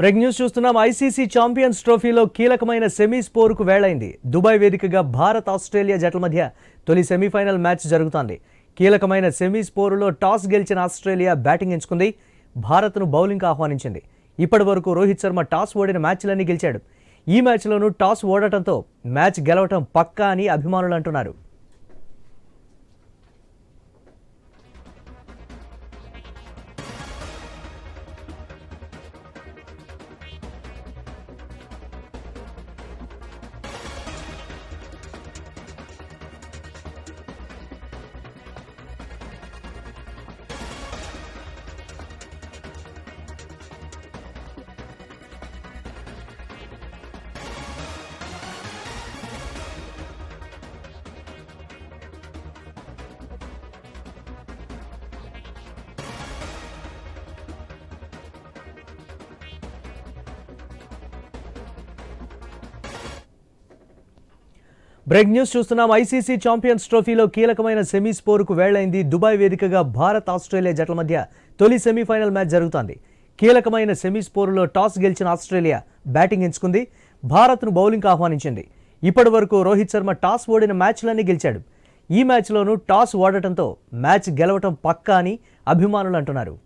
Break news చూస్తున్నాం. ICC champions ట్రోఫీలో కీలకమైన సెమీస్ పోరుకు వేళైంది. దుబాయ్ వేదికగా భారత్ ఆస్ట్రేలియా జట్ల మధ్య తొలి సెమీఫైనల్ మ్యాచ్ జరుగుతోంది. కీలకమైన సెమీస్ పోరులో టాస్ గెలిచిన ఆస్ట్రేలియా బ్యాటింగ్ ఎంచుకుంది. భారత్ను బౌలింగ్కు ఆహ్వానించింది. ఇప్పటి వరకు రోహిత్ శర్మ టాస్ ఓడిన మ్యాచ్లన్నీ గెలిచాడు. ఈ మ్యాచ్లోనూ టాస్ ఓడటంతో మ్యాచ్ గెలవటం పక్కా అని అభిమానులు అంటున్నారు. బ్రేక్ న్యూస్ చూస్తున్నాం. ఐసీసీ ఛాంపియన్స్ ట్రోఫీలో కీలకమైన సెమీస్ పోరుకు వేళైంది. దుబాయ్ వేదికగా భారత్ ఆస్ట్రేలియా జట్ల మధ్య తొలి సెమీఫైనల్ మ్యాచ్ జరుగుతోంది. కీలకమైన సెమీస్ పోరులో టాస్ గెలిచిన ఆస్ట్రేలియా బ్యాటింగ్ ఎంచుకుంది. భారత్ను బౌలింగ్కు ఆహ్వానించింది. ఇప్పటి వరకు రోహిత్ శర్మ టాస్ ఓడిన మ్యాచ్లన్నీ గెలిచాడు. ఈ మ్యాచ్లోనూ టాస్ ఓడటంతో మ్యాచ్ గెలవటం పక్కా అని అభిమానులు అంటున్నారు.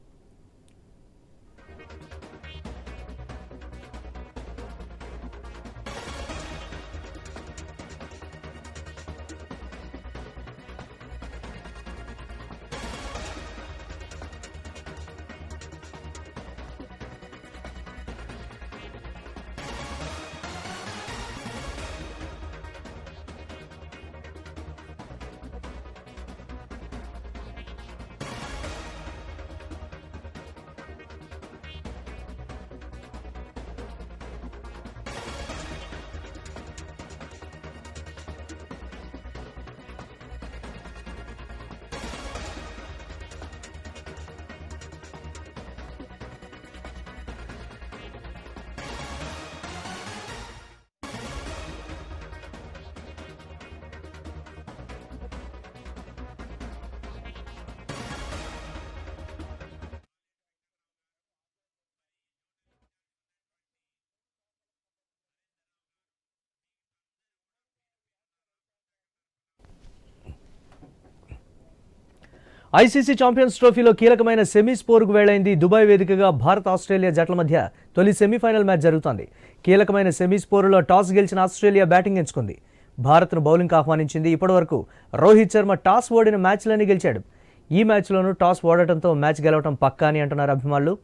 ఐసీసీ ఛాంపియన్స్ ట్రోఫీలో కీలకమైన సెమీస్ పోరుకు వేళైంది. దుబాయ్ వేదికగా భారత్ ఆస్ట్రేలియా జట్ల మధ్య తొలి సెమీఫైనల్ మ్యాచ్ జరుగుతోంది. కీలకమైన సెమీస్ పోరులో టాస్ గెలిచిన ఆస్ట్రేలియా బ్యాటింగ్ ఎంచుకుంది. భారత్ను బౌలింగ్కు ఆహ్వానించింది. ఇప్పటివరకు రోహిత్ శర్మ టాస్ ఓడిన మ్యాచ్లన్నీ గెలిచాడు. ఈ మ్యాచ్లోనూ టాస్ ఓడటంతో మ్యాచ్ గెలవటం పక్కా అని అంటున్నారు అభిమానులు.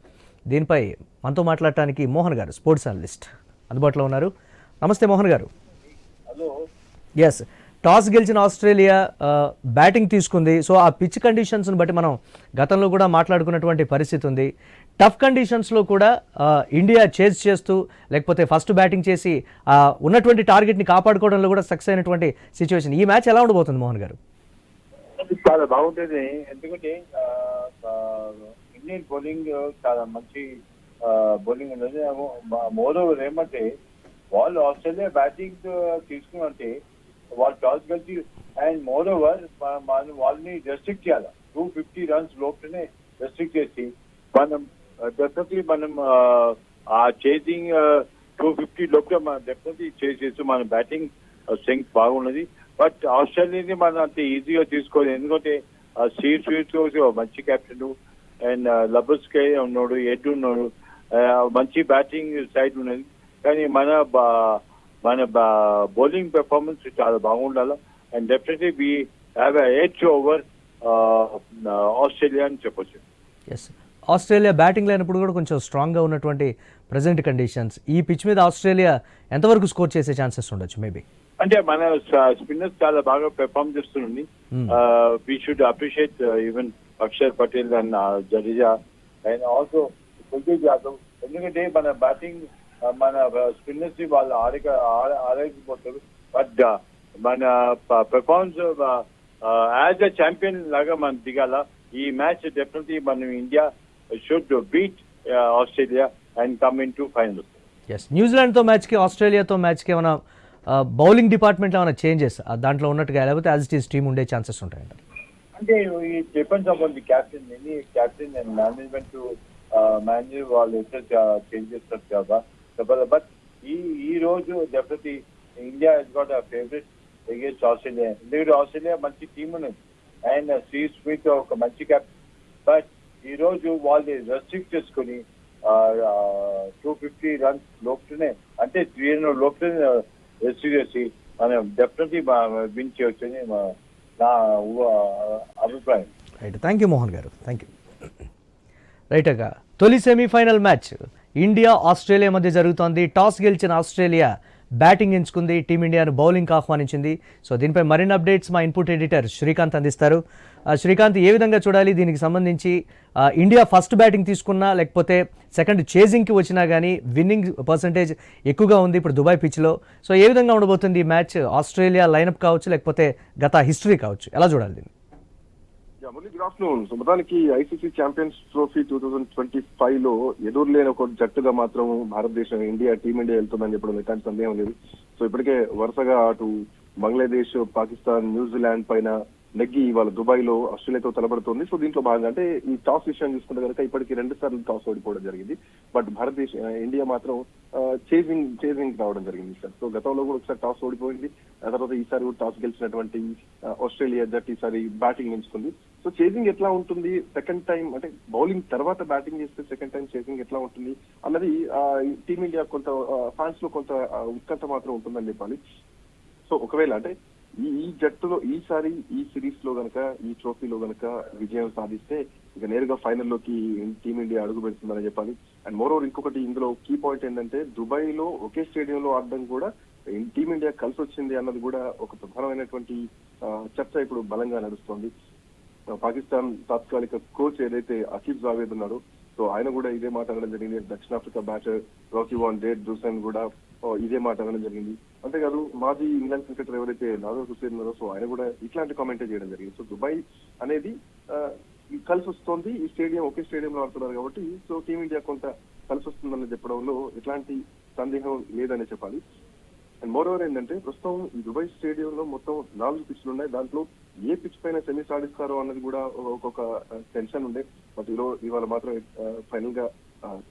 దీనిపై మనతో మాట్లాడటానికి మోహన్ గారు, స్పోర్ట్స్ అనలిస్ట్, అందుబాటులో ఉన్నారు. నమస్తే మోహన్ గారు. ఎస్, టాస్ గెలిచిన ఆస్ట్రేలియా బ్యాటింగ్ తీసుకుంది. సో ఆ పిచ్ కండిషన్స్ని బట్టి మనం గతంలో కూడా మాట్లాడుకున్నటువంటి పరిస్థితి ఉంది. టఫ్ కండిషన్స్లో కూడా ఇండియా చేజ్ చేస్తూ లేకపోతే ఫస్ట్ బ్యాటింగ్ చేసి ఉన్నటువంటి టార్గెట్ని కాపాడుకోవడంలో కూడా సక్సెస్ అయినటువంటి సిచ్యువేషన్. ఈ మ్యాచ్ ఎలా ఉండబోతుంది మోహన్ గారు? చాలా బాగుంటుంది. ఎందుకంటే ఇండియన్ బౌలింగ్ చాలా మంచి బౌలింగ్ ఉన్నది. మోర్ ఓవర్ ఏమంటే వాళ్ళు ఆస్ట్రేలియా బ్యాటింగ్ తీసుకున్నంటే వాళ్ళు టాస్ కలిసి అండ్ మోర్ ఓవర్ వాళ్ళని రెస్ట్రిక్ట్ చేయాలి. 250 రన్స్ లోపలనే రెస్ట్రిక్ట్ చేసి మనం డెఫినెట్లీ మనం ఆ చేసింగ్ 250 లోపల మనం డెఫినెట్లీ చేసేసి మన బ్యాటింగ్ స్ట్రెంగ్త్ బాగున్నది. బట్ ఆస్ట్రేలియాని మనం అంత ఈజీగా తీసుకోవాలి. ఎందుకంటే స్టీవ్ మంచి కెప్టెన్ అండ్ లబర్స్కే ఉన్నాడు, ఎడ్ ఉన్నాడు, మంచి బ్యాటింగ్ సైడ్ ఉన్నది. కానీ మన బౌలింగ్ పెర్ఫార్మెన్స్ చాలా బాగుండాలి. And definitely we have edge over Australia అని చెప్పొచ్చు. ఎస్, ఆస్ట్రేలియా బ్యాటింగ్ లేనప్పుడు కూడా కొంచెం స్ట్రాంగ్గా ఉన్నటువంటి ప్రజెంట్ కండిషన్స్, ఈ పిచ్ మీద ఆస్ట్రేలియా ఎంతవరకు స్కోర్ చేసే ఛాన్సెస్ ఉండొచ్చు? మేబీ అంటే మన స్పిన్నర్స్ చాలా బాగా పెర్ఫార్మ్ చేస్తుంది. We should appreciate even Akshar Patel and Jadeja and also Kuldeep Yadav. ఎందుకంటే మన బ్యాటింగ్ మన స్పిన్నర్స్ వాళ్ళు ఆడకపోతారు. బట్ మన పెర్ఫార్మెన్స్ యాజ్ అ ఛాంపియన్ లాగా మనం దిగాల. ఈ మ్యాచ్ డెఫినెట్లీ మనం India should beat Australia and come in to final. Yes, న్యూజిలాండ్తో మ్యాచ్కి ఆస్ట్రేలియాతో మ్యాచ్కి ఏమైనా బౌలింగ్ డిపార్ట్మెంట్లో ఏమైనా చేంజెస్ దాంట్లో ఉన్నట్టుగా, లేకపోతే యాజ్ ఇట్ ఈస్ టీమ్ ఉండే ఛాన్సెస్ ఉంటాయంట? అంటే ఈ depends upon the captain. Any captain and management to manager వాళ్ళు ఎట్లా చేంజ్ చేస్తారు కదా. బట్ ఈ రోజు definitely India is got a favourite against Australia. ఎందుకంటే ఆస్ట్రేలియా మంచి టీం ఉన్నది అండ్ స్టీవ్ స్మిత్ ఒక మంచి క్యాప్టెన్. బట్ ఈ రోజు వాళ్ళు రెస్ట్రిక్ట్ చేసుకుని 250 runs లోపునే, అంటే 300 లోపునే రెస్ట్రిక్ట్ చేసి మనం డెఫినెట్లీ విన్ చేయొచ్చని నా అభిప్రాయం. రైట్, థ్యాంక్ యూ మోహన్ గారు, థ్యాంక్ యూ. రైట్ అక్క, తొలి సెమీఫైనల్ మ్యాచ్ ఇండియా ఆస్ట్రేలియా మధ్య జరుగుతోంది. టాస్ గెలిచిన ఆస్ట్రేలియా బ్యాటింగ్ ఎంచుకుంది, టీమిండియాను బౌలింగ్కి ఆహ్వానించింది. సో దీనిపై మరిన్ని అప్డేట్స్ మా ఇన్పుట్ ఎడిటర్ శ్రీకాంత్ అందిస్తారు. శ్రీకాంత్, ఏ విధంగా చూడాలి దీనికి సంబంధించి? ఇండియా ఫస్ట్ బ్యాటింగ్ తీసుకున్నా లేకపోతే సెకండ్ చేజింగ్కి వచ్చినా కానీ విన్నింగ్ పర్సంటేజ్ ఎక్కువగా ఉంది ఇప్పుడు దుబాయ్ పిచ్లో. సో ఏ విధంగా ఉండబోతుంది ఈ మ్యాచ్? ఆస్ట్రేలియా లైనప్ కావచ్చు లేకపోతే గత హిస్టరీ కావచ్చు, ఎలా చూడాలి దీన్ని? Murali, good afternoon. సో మొత్తానికి ఐసీసీ ఛాంపియన్స్ ట్రోఫీ 2025 లో ఎదురులేని ఒక జట్టుగా మాత్రం భారతదేశం టీమిండియా వెళ్తుందని చెప్పడం ఎలాంటి సందేహం లేదు. సో ఇప్పటికే వరుసగా అటు బంగ్లాదేశ్, పాకిస్తాన్, న్యూజిలాండ్ పైన నెగ్గి ఇవాళ దుబాయ్ లో ఆస్ట్రేలియాతో తలపడుతుంది. సో దీంట్లో భాగంగా అంటే ఈ టాస్ విషయం చూసుకుంటే కనుక ఇప్పటికి 2 సార్లు టాస్ ఓడిపోవడం జరిగింది. బట్ ఇండియా మాత్రం చేజింగ్ రావడం జరిగింది సార్. సో గతంలో కూడా ఒకసారి టాస్ ఓడిపోయింది, ఆ తర్వాత ఈసారి కూడా టాస్ గెలిచినటువంటి ఆస్ట్రేలియా జట్టు ఈసారి బ్యాటింగ్ ఎంచుకుంది. సో చేజింగ్ ఎట్లా ఉంటుంది, సెకండ్ టైం అంటే బౌలింగ్ తర్వాత బ్యాటింగ్ చేస్తే సెకండ్ టైం చేజింగ్ ఎట్లా ఉంటుంది అన్నది టీమిండియా కొంత ఫ్యాన్స్ లో కొంత ఉత్కంఠ మాత్రం ఉంటుందని చెప్పాలి. సో ఒకవేళ అంటే ఈ జట్టులో ఈసారి ఈ సిరీస్ లో గనక ఈ ట్రోఫీలో గనక విజయం సాధిస్తే ఇక నేరుగా ఫైనల్లోకి టీమిండియా అడుగు పెడుతుందని చెప్పాలి. అండ్ మోరోవర్ ఇంకొకటి ఇందులో కీ పాయింట్ ఏంటంటే దుబాయ్ లో ఒకే స్టేడియంలో ఆడడం కూడా టీమిండియా కలిసి వచ్చింది అన్నది కూడా ఒక ప్రధానమైనటువంటి చర్చ ఇప్పుడు బలంగా నడుస్తోంది. పాకిస్తాన్ తాత్కాలిక కోచ్ ఏదైతే అకీబ్ జావేద్ ఉన్నారో, సో ఆయన కూడా ఇదే మాట అనడం జరిగింది. దక్షిణాఫ్రికా బ్యాటర్ రాకీ వాన్ డేట్ జూసన్ కూడా ఇదే మాట అనడం జరిగింది. అంతేకాదు మాజీ ఇంగ్లాండ్ క్రికెటర్ ఎవరైతే నాజర్ హుసేన్ ఉన్నారో, సో ఆయన కూడా ఇట్లాంటి కామెంటే చేయడం జరిగింది. సో దుబాయ్ అనేది కలిసి వస్తోంది, ఈ స్టేడియం ఒకే స్టేడియంలో ఆడుతున్నారు కాబట్టి సో టీమిండియా కొంత కలిసి వస్తుందని చెప్పడంలో ఎట్లాంటి సందేహం లేదని చెప్పాలి. అండ్ మోరోవర్ ఏంటంటే ప్రస్తుతం ఈ దుబాయ్ స్టేడియంలో మొత్తం 4 పిచ్లు ఉన్నాయి. దాంట్లో ఏ పిచ్ పైన సెమీస్ ఆడిస్తారో అన్నది కూడా ఒక్కొక్క టెన్షన్ ఉండే. బట్ ఇవాళ మాత్రం ఫైనల్ గా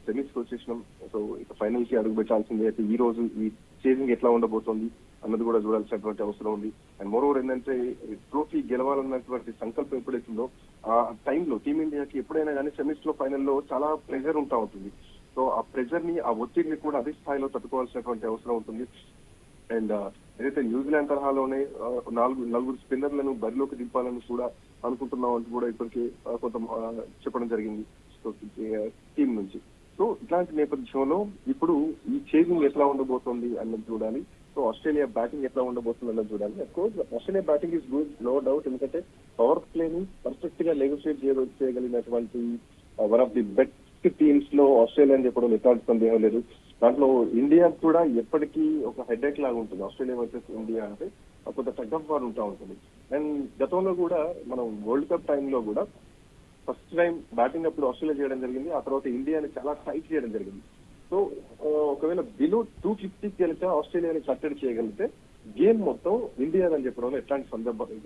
సెమీస్ కి వచ్చేసినాం. సో ఇక ఫైనల్ కి అడుగు పెట్టాల్సింది. అయితే ఈ రోజు ఈ చేజింగ్ ఎట్లా ఉండబోతోంది అన్నది కూడా చూడాల్సినటువంటి అవసరం ఉంది. అండ్ మోరోవర్ ఏంటంటే ట్రోఫీ గెలవాలన్నటువంటి సంకల్పం ఎప్పుడైతుందో ఆ టైంలో టీమిండియాకి ఎప్పుడైనా కానీ సెమీస్ లో ఫైనల్లో చాలా ప్రెషర్ ఉంటా ఉంటుంది. సో ఆ ప్రెషర్ ని, ఆ ఒత్తిడిని కూడా అదే స్థాయిలో తట్టుకోవాల్సినటువంటి అవసరం ఉంటుంది. అండ్ ఏదైతే న్యూజిలాండ్ తరహాలోనే 4 స్పిన్నర్లను బరిలోకి దింపాలని కూడా అనుకుంటున్నాం అంటూ కూడా ఇప్పటికే కొంత చెప్పడం జరిగింది టీం నుంచి. సో ఇట్లాంటి నేపథ్యంలో ఇప్పుడు ఈ చేజింగ్ ఎట్లా ఉండబోతోంది అన్నది చూడాలి. సో ఆస్ట్రేలియా బ్యాటింగ్ ఎట్లా ఉండబోతుంది అన్నది చూడాలి. Of course Australia batting is good, no doubt. ఎందుకంటే పవర్ ప్లేని పర్ఫెక్ట్ గా నెగోషియేట్ చేయగలిగినటువంటి one of the best teams లో ఆస్ట్రేలియా అని చెప్పడం ఎట్లాంటి సందేహం లేదు. దాంట్లో ఇండియా కూడా ఎప్పటికీ ఒక హెడేక్ లాగా ఉంటుంది. ఆస్ట్రేలియా వర్సెస్ ఇండియా అంటే కొంత టగ్ ఆఫ్ వార్ ఉంటా ఉంటుంది. అండ్ గతంలో కూడా మనం వరల్డ్ కప్ టైంలో కూడా ఫస్ట్ టైం బ్యాటింగ్ అప్పుడు ఆస్ట్రేలియా చేయడం జరిగింది, ఆ తర్వాత ఇండియాని చాలా టైట్ చేయడం జరిగింది. సో ఒకవేళ బిలో 250 కనుక ఆస్ట్రేలియాని కట్టడి చేయగలిగితే గేమ్ మొత్తం ఇండియాని చెప్పడంలో ఎట్లాంటి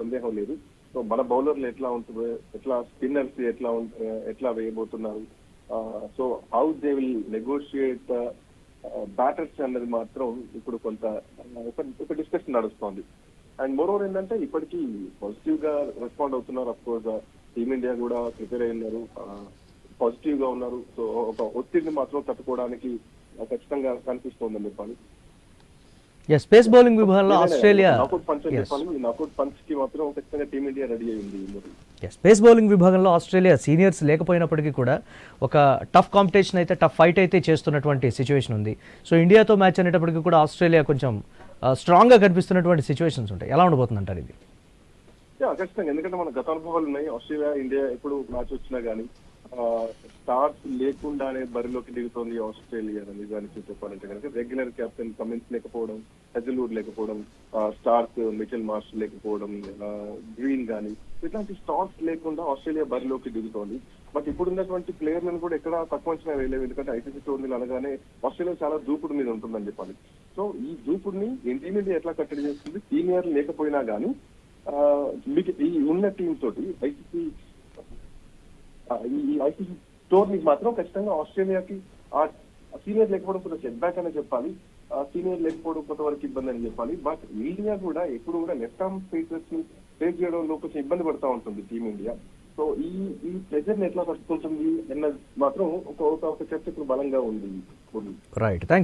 సందేహం లేదు. సో మన బౌలర్లు ఎట్లా ఉంటుందో, ఎట్లా స్పిన్నర్స్ ఎట్లా వేయబోతున్నారు, so how they will negotiate batters అన్నది మాత్రం ఇప్పుడు కొంత ఒక డిస్కషన్ నడుస్తోంది. అండ్ మోరోవర్ ఏంటంటే ఇప్పటికీ పాజిటివ్ గా రెస్పాండ్ అవుతున్నారు. అఫ్ కోర్స్ టీమిండియా కూడా ప్రిపేర్ అయినారు, పాజిటివ్ గా ఉన్నారు. సో ఒక ఒత్తిడిని మాత్రం తట్టుకోవడానికి ఖచ్చితంగా కనిపిస్తోందని చెప్పాలి. స్పేస్ బౌలింగ్ విభాగంలో ఆస్ట్రేలియా నాకౌట్ పంచ్ అని చెప్పాలి. ఈ నాకౌట్ పంచ్ కి మాత్రం ఖచ్చితంగా టీమిండియా రెడీ అయింది. స్పేస్ బౌలింగ్ విభాగంలో ఆస్ట్రేలియా సీనియర్స్ లేకపోయినప్పటికీ కూడా ఒక టఫ్ కాంపిటీషన్ అయితే, టఫ్ ఫైట్ అయితే చేస్తున్నటువంటి సిచ్యువేషన్ ఉంది. సో ఇండియాతో మ్యాచ్ అనేటప్పటికీ కూడా ఆస్ట్రేలియా కొంచెం స్ట్రాంగ్ గా కనిపిస్తున్నటువంటి సిచ్యువేషన్స్ ఉంటాయి. ఎలా ఉండబోతుంది అంటారు ఇది? ఖచ్చితంగా, ఎందుకంటే మన గత అనుభవాలు ఉన్నాయి. ఆస్ట్రేలియా ఇండియా ఎప్పుడు మ్యాచ్ వచ్చినా గానీ స్టార్స్ లేకుండానే బరిలోకి దిగుతోంది ఆస్ట్రేలియా. నిజానికి చెప్పాలంటే కనుక రెగ్యులర్ కెప్టెన్ కమిన్స్ లేకపోవడం, హెజల్వుడ్ లేకపోవడం, స్టార్స్ మిచెల్ మార్ష్ లేకపోవడం, గ్రీన్ గానీ ఇట్లాంటి స్టార్స్ లేకుండా ఆస్ట్రేలియా బరిలోకి దిగుతోంది. బట్ ఇప్పుడున్నటువంటి ప్లేయర్లను కూడా ఎక్కడ తక్కువ అంచనా వేయలేవు. ఎందుకంటే ఐసీసీ టోర్నీలు అనగానే ఆస్ట్రేలియా చాలా దూకుడు మీద ఉంటుందని చెప్పాలి. సో ఈ దూకుడిని టీమిండియా ఎట్లా కట్టడి చేస్తుంది, సీనియర్ లేకపోయినా గానీ ఈ ఉన్న టీం తోటి ఈ ఐసీసీ టోర్నీకి మాత్రం ఖచ్చితంగా ఆస్ట్రేలియాకి ఆ సీనియర్ లేకపోవడం కూడా సెట్ బ్యాక్ అనే చెప్పాలి. సీనియర్ లేకపోవడం కొంతవరకు ఇబ్బంది అని చెప్పాలి. బట్ ఇండియా కూడా ఎప్పుడు కూడా లెఫ్ట్ ఆర్మ్ స్పేసర్స్ ని ఫేస్ చేయడంలో కొంచెం ఇబ్బంది పడతా ఉంటుంది టీమిండియా. సో ఈ ప్రెజర్ ని ఎట్లా తట్టుకుంటుంది అన్నది మాత్రం ఒక చర్చకు బలంగా ఉంది. Right, thanks.